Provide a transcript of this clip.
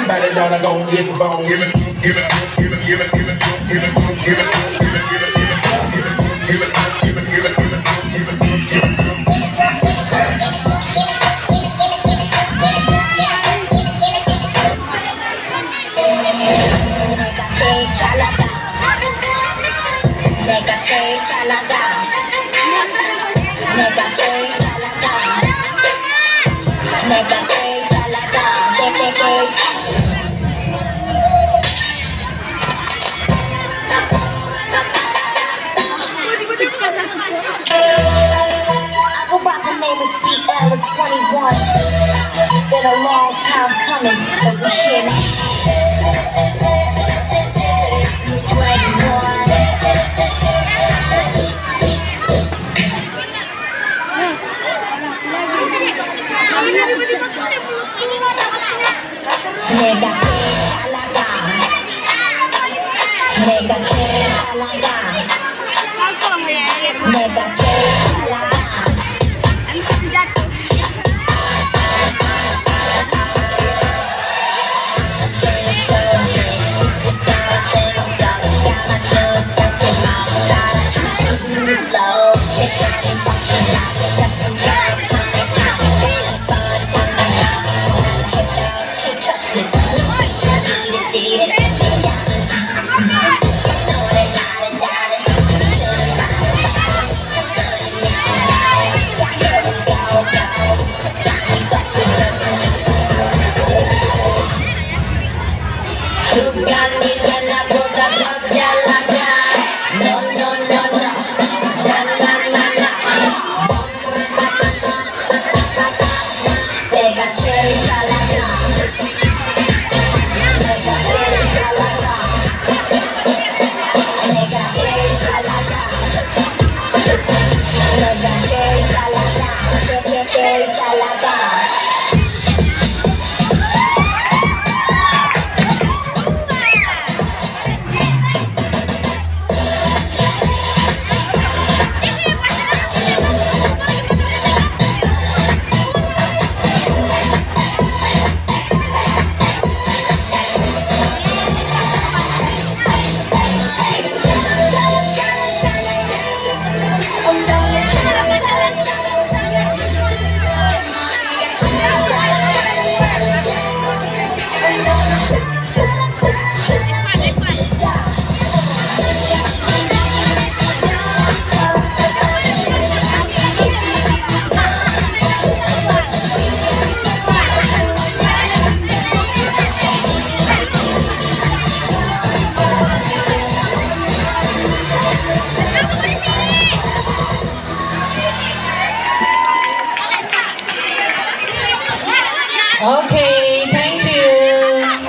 Everybody down, I gon' get bone. Give it, give it, give it, give it, give it, give it, give it, give it, give it, give it, give it, give it, give it, give it. 내가 제일 잘 나가 내가 제일 잘 나가 내가 제일 잘 나가 제일 I go by the name of CL21. It's been a long time coming, but we're here now. 21. 내가 제일 잘 나가 내가 제일 잘 나가 내가 제일 잘 나가 slow Okay.